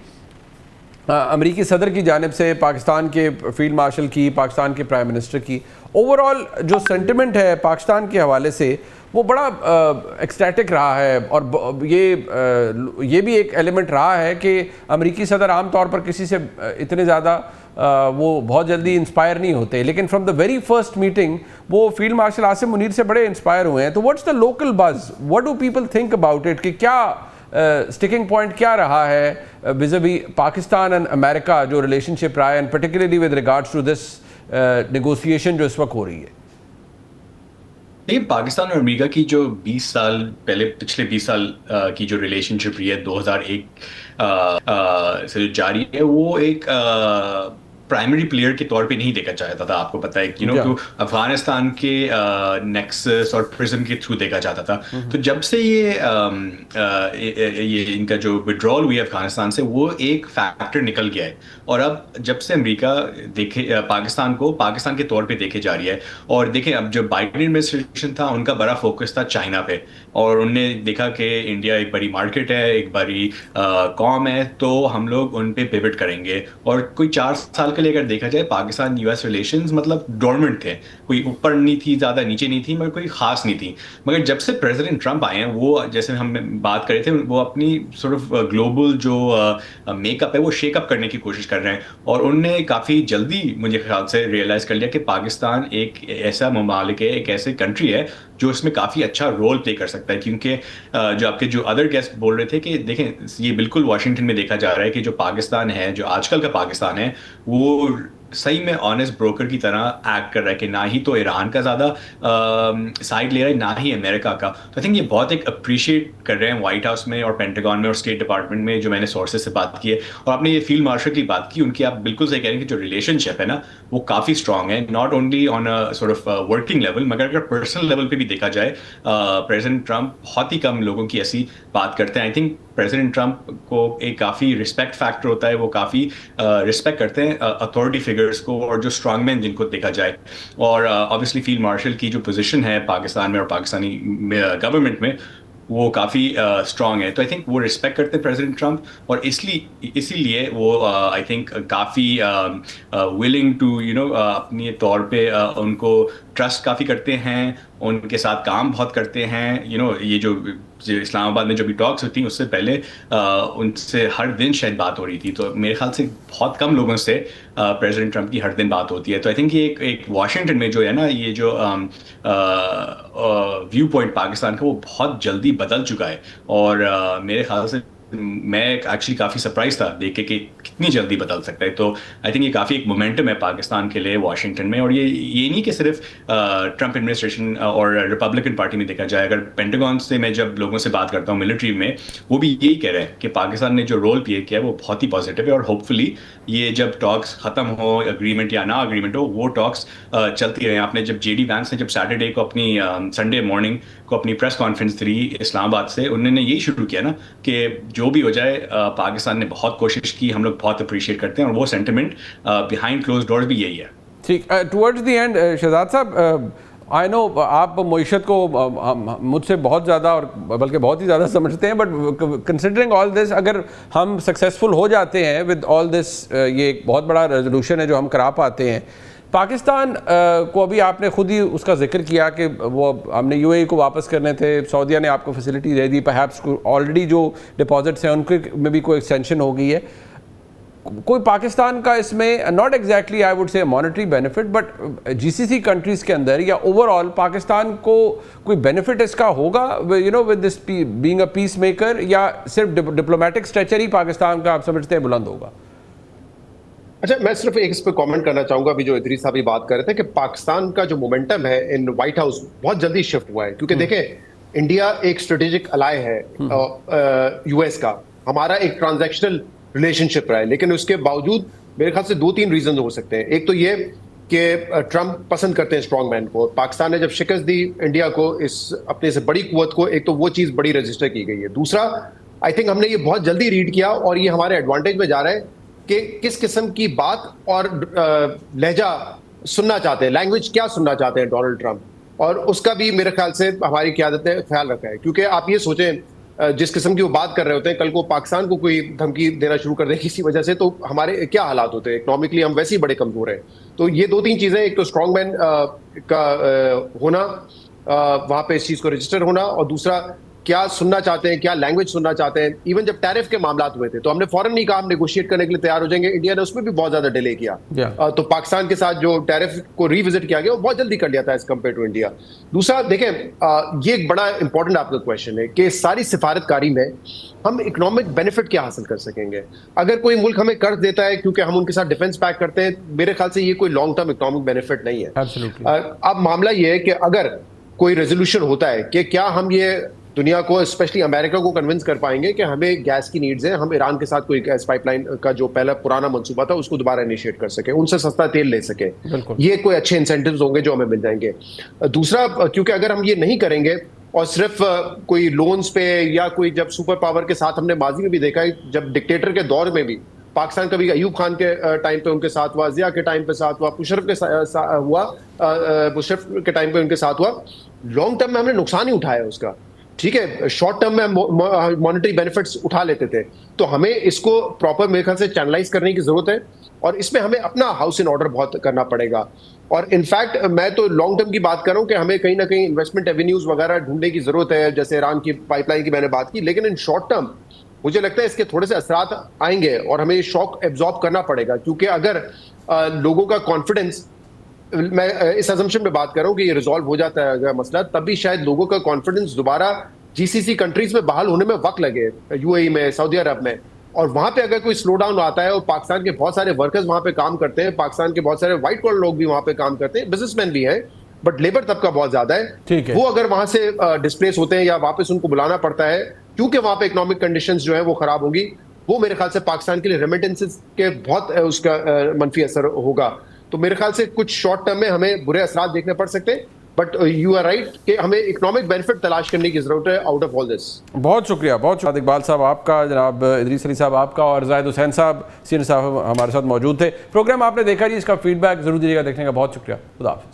अमरीकी सदर की जानिब से, पाकिस्तान के फील्ड मार्शल की, पाकिस्तान के प्राइम मिनिस्टर की। ओवरऑल जो सेंटिमेंट है पाकिस्तान के हवाले से वो बड़ा एक्सटैटिक रहा है और ये भी एक एलिमेंट रहा है कि अमरीकी सदर आम तौर पर किसी से इतने ज़्यादा वो बहुत जल्दी इंस्पायर नहीं होते, लेकिन from the very first meeting वो फील्ड मार्शल आसिम मुनीर से बड़े इंस्पायर हुए हैं। तो what's the local buzz, what do people think about it, कि क्या स्टिकिंग पॉइंट क्या रहा है विज़-अ-वी पाकिस्तान एंड अमेरिका जो रिलेशनशिप रहा है, and particularly with regards to this negotiation जो इस वक्त हो रही है? देखिए, पाकिस्तान और अमेरिका की जो 20 साल पहले, पिछले 20 साल की जो रिलेशनशिप रही है 2001 से जो जारी है, वो एक प्राइमरी प्लेयर के तौर पे नहीं देखा जाता था। आपको पता है कि अफगानिस्तान के नेक्सस और प्रिज्म के थ्रू देखा जाता था। तो जब से ये इनका जो विड्रॉल हुई है अफगानिस्तान से, वो एक फैक्टर निकल गया है और अब जब से अमेरिका पाकिस्तान को पाकिस्तान के तौर पे देखे जा रही है। और देखें, अब जो बाइडेन एडमिनिस्ट्रेशन था उनका बड़ा फोकस था चाइना पे, और उनने देखा कि इंडिया एक बड़ी मार्केट है, एक बड़ी कौम है, तो हम लोग उन पे पिवट करेंगे। और कोई 4 साल के लिए अगर देखा जाए, पाकिस्तान यूएस रिलेशंस मतलब डोरमेंट थे, कोई ऊपर नहीं थी, ज़्यादा नीचे नहीं थी, मगर कोई खास नहीं थी। मगर जब से प्रेसिडेंट ट्रंप आए हैं, वो जैसे हम बात कर रहे थे, वो अपनी सॉर्ट ऑफ ग्लोबल जो मेकअप है वो शेकअप करने की कोशिश कर रहे हैं। और उनने काफ़ी जल्दी मुझे ख्याल से रियलाइज़ कर लिया कि पाकिस्तान एक ऐसा ममालिक है, एक ऐसी कंट्री है जो इसमें काफ़ी अच्छा रोल प्ले कर सकता है। क्योंकि जो आपके जो अदर गेस्ट बोल रहे थे कि देखें, ये बिल्कुल वाशिंगटन में देखा जा रहा है कि जो पाकिस्तान है, जो आजकल का पाकिस्तान है, वो सही में ऑनेस्ट ब्रोकर की तरह एक्ट कर रहा है कि ना ही तो ईरान का ज़्यादा साइड ले रहा है ना ही अमेरिका का। तो आई थिंक ये बहुत एक अप्रिशिएट कर रहे हैं व्हाइट हाउस में और पेंटागन में और स्टेट डिपार्टमेंट में, जो मैंने सोर्सेज से बात की है। और आपने ये फील्ड मार्शल की बात की, उनकी आप बिल्कुल सही कह रहे हैं कि जो रिलेशनशिप है ना वो काफ़ी स्ट्रांग है, not only on a sort of working level मगर अगर पर्सनल लेवल पे भी देखा जाए प्रेसिडेंट ट्रंप बहुत ही कम लोगों की ऐसी बात करते हैं। आई थिंक प्रेसिडेंट ट्रंप को एक काफ़ी रिस्पेक्ट फैक्टर होता है, वो काफ़ी रिस्पेक्ट करते हैं अथॉरिटी फिगर्स को और जो स्ट्रांग मैन जिनको देखा जाए। और ऑब्वियसली फील्ड मार्शल की जो पोजीशन है पाकिस्तान में और पाकिस्तानी गवर्नमेंट में वो काफ़ी स्ट्रांग है। तो आई थिंक वो रिस्पेक्ट करते हैं प्रेसिडेंट ट्रंप और इसीलिए वो आई थिंक काफ़ी विलिंग टू अपने तौर पे उनको ट्रस्ट काफ़ी करते हैं, उनके साथ काम बहुत करते हैं। ये जो इस्लामाबाद में जो भी टॉक्स होती हैं उससे पहले उनसे हर दिन शायद बात हो रही थी। तो मेरे ख्याल से बहुत कम लोगों से प्रेसिडेंट ट्रंप की हर दिन बात होती है। तो आई थिंक ये एक वॉशिंगटन में जो है ना ये जो व्यू पॉइंट पाकिस्तान का वो बहुत जल्दी बदल चुका है। और मेरे ख्याल से मैं एक्चुअली काफ़ी सरप्राइज था देख के कि कितनी जल्दी बदल सकता है। तो आई थिंक ये काफ़ी एक मोमेंटम है पाकिस्तान के लिए वॉशिंगटन में। और ये नहीं कि सिर्फ ट्रंप एडमिनिस्ट्रेशन और रिपब्लिकन पार्टी में देखा जाए, अगर पेंटागन से मैं जब लोगों से बात करता हूँ मिलिट्री में, वो भी यही कह रहे हैं कि पाकिस्तान ने जो रोल प्ले किया है वो बहुत ही पॉजिटिव है। और होपफुली ये जब टॉक्स ख़त्म हो, अग्रीमेंट या ना अग्रीमेंट हो, वो टॉक्स चलती रहे। आपने जब जेडी वैंस ने जब सैटरडे को अपनी संडे मॉर्निंग को अपनी प्रेस कॉन्फ्रेंस दी इस्लामाबाद से, उन्होंने यही शुरू किया ना कि जो भी हो जाए पाकिस्तान ने बहुत कोशिश की, हम लोग बहुत अप्रिशिएट करते हैं। और वो सेंटिमेंट बिहाइंड क्लोज डोर्स भी यही है। ठीक, टुवर्ड्स द एंड शहजाद साहब, आई नो आप मईशत को मुझसे बहुत ज़्यादा और बल्कि बहुत ही ज़्यादा समझते हैं, बट कंसिडरिंग ऑल दिस, अगर हम सक्सेसफुल हो जाते हैं विद ऑल दिस, ये एक बहुत बड़ा रेजोल्यूशन है जो हम करा पाते हैं, पाकिस्तान को अभी आपने खुद ही उसका जिक्र किया कि वो हमने यूएई को वापस करने थे, सऊदीया ने आपको फैसिलिटी दे दी, परहैप्स ऑलरेडी जो डिपॉजिट्स हैं उनके में भी कोई एक्सटेंशन हो गई है, कोई पाकिस्तान का इसमें not exactly I would say monetary benefit, but GCC countries के अंदर या ओवरऑल पाकिस्तान को कोई बेनिफिट इसका होगा with this being a peace maker, या सिर्फ डिप्लोमेटिक स्ट्रेचर ही पाकिस्तान का आप समझते हैं बुलंद होगा? अच्छा, मैं सिर्फ एक इस पर कमेंट करना चाहूंगा। अभी जो इदरीस साहब बात कर रहे थे कि पाकिस्तान का जो मोमेंटम है इन व्हाइट हाउस बहुत जल्दी शिफ्ट हुआ है, क्योंकि देखें इंडिया एक स्ट्रेटेजिक अलाय है यूएस का, हमारा एक ट्रांजैक्शनल रिलेशनशिप रहा है। लेकिन उसके बावजूद मेरे ख्याल से 2-3 रीजन हो सकते हैं। एक तो ये कि ट्रंप पसंद करते हैं स्ट्रॉन्ग मैन को। पाकिस्तान ने जब शिकस्त दी इंडिया को, इस अपने से बड़ी कुव्वत को, एक तो वो चीज़ बड़ी रजिस्टर की गई है। दूसरा, आई थिंक हमने ये बहुत जल्दी रीड किया और ये हमारे एडवांटेज में जा रहा है कि किस किस्म की बात और लहजा सुनना चाहते हैं, लैंग्वेज क्या सुनना चाहते हैं डोनाल्ड ट्रंप, और उसका भी मेरे ख्याल से हमारी क़यादत ने ख्याल रखा है। क्योंकि आप ये सोचें जिस किस्म की वो बात कर रहे होते हैं, कल को पाकिस्तान को कोई धमकी देना शुरू कर दे किसी वजह से, तो हमारे क्या हालात होते हैं। इकोनॉमिकली हम वैसे ही बड़े कमजोर हैं। तो ये 2-3 चीज़ें, एक तो स्ट्रॉन्ग मैन का होना, वहाँ पे इस चीज़ को रजिस्टर होना, और दूसरा क्या सुनना चाहते हैं, क्या लैंग्वेज सुनना चाहते हैं। इवन जब टैरिफ के मामला हुए थे तो हमने फौरन नहीं कहा हम नेगोशिएट करने के लिए तैयार हो जाएंगे, इंडिया ने उसमें भी बहुत ज्यादा डिले किया। तो पाकिस्तान के साथ जो टैरिफ को रिविजिट किया गया वो बहुत जल्दी कर लिया था एज कम्पेयर टू इंडिया। दूसरा देखें, ये एक बड़ा इंपॉर्टेंट आपका क्वेश्चन है कि सारी सिफारतकारी में हम इकोनॉमिक बेनिफिट क्या हासिल कर सकेंगे। अगर कोई मुल्क हमें कर्ज देता है क्योंकि हम उनके साथ डिफेंस पैक करते हैं, मेरे ख्याल से ये कोई लॉन्ग टर्म इकोनॉमिक बेनिफिट नहीं है। अब मामला ये है कि अगर कोई रेजोल्यूशन होता है कि क्या हम ये दुनिया को, स्पेशली अमेरिका को कन्विंस कर पाएंगे कि हमें गैस की नीड्स है, हम ईरान के साथ कोई गैस पाइपलाइन का जो पहला पुराना मंसूबा था उसको दोबारा इनिशिएट कर सके, उनसे सस्ता तेल ले सके, ये कोई अच्छे इंसेंटिव्स होंगे जो हमें मिल जाएंगे। दूसरा, क्योंकि अगर हम ये नहीं करेंगे और सिर्फ कोई लोन्स पे या कोई, जब सुपर पावर के साथ हमने माजी में भी देखा है, जब डिक्टेटर के दौर में भी पाकिस्तान कभी अयूब खान के टाइम पे उनके साथ हुआ, जिया के टाइम पे साथ हुआ, मुशर्रफ के टाइम पे उनके साथ हुआ, लॉन्ग टर्म में हमने नुकसान ही उठाया उसका। ठीक है, शॉर्ट टर्म में हम मॉनेटरी बेनिफिट्स उठा लेते थे। तो हमें इसको प्रॉपर मेरे ख्याल से चैनलाइज करने की जरूरत है, और इसमें हमें अपना हाउस इन ऑर्डर बहुत करना पड़ेगा। और इनफैक्ट मैं तो लॉन्ग टर्म की बात कर रहा हूँ कि हमें कहीं ना कहीं इन्वेस्टमेंट एवेन्यूज वगैरह ढूंढने की जरूरत है, जैसे ईरान की पाइपलाइन की मैंने बात की। लेकिन इन शॉर्ट टर्म मुझे लगता है इसके थोड़े से असरात आएंगे और हमें शॉक एब्जॉर्ब करना पड़ेगा, क्योंकि अगर लोगों का कॉन्फिडेंस, मैं इस असम्पशन पे बात कर रहा हूँ कि ये रिजॉल्व हो जाता है अगर मसला, तब भी शायद लोगों का कॉन्फिडेंस दोबारा जीसीसी कंट्रीज में बहाल होने में वक्त लगे, यूएई में, सऊदी अरब में। और वहां पे अगर कोई स्लो डाउन आता है, और पाकिस्तान के बहुत सारे वर्कर्स वहां पे काम करते हैं, पाकिस्तान के बहुत सारे व्हाइट कॉलर लोग भी वहां पे काम करते हैं, बिजनेसमैन भी हैं, बट लेबर तबका बहुत ज्यादा ठीक है, है। वो अगर वहां से डिस्प्लेस होते हैं या वापस उनको बुलाना पड़ता है क्योंकि वहां पे इकोनॉमिक कंडीशंस जो है वो खराब होंगी, वो मेरे ख्याल से पाकिस्तान के लिए रेमिटेंसेस के बहुत उसका मनफी असर होगा। तो मेरे ख्याल से कुछ शॉर्ट टर्म में हमें बुरे असरात देखने पड़ सकते हैं, बट यू आर राइट कि हमें इकोनॉमिक बेनिफिट तलाश करने की जरूरत है आउट ऑफ ऑल दिस। बहुत शुक्रिया, बहुत शुक्रिया इकबाल साहब आपका, जनाब इदरीस अली साहब आपका, और जाहिद हुसैन साहब सीनियर साहब हमारे साथ मौजूद थे। प्रोग्राम आपने देखा जी, इसका फीडबैक जरूर दीजिएगा, देखने का बहुत शुक्रिया। खुदा हाफिज़।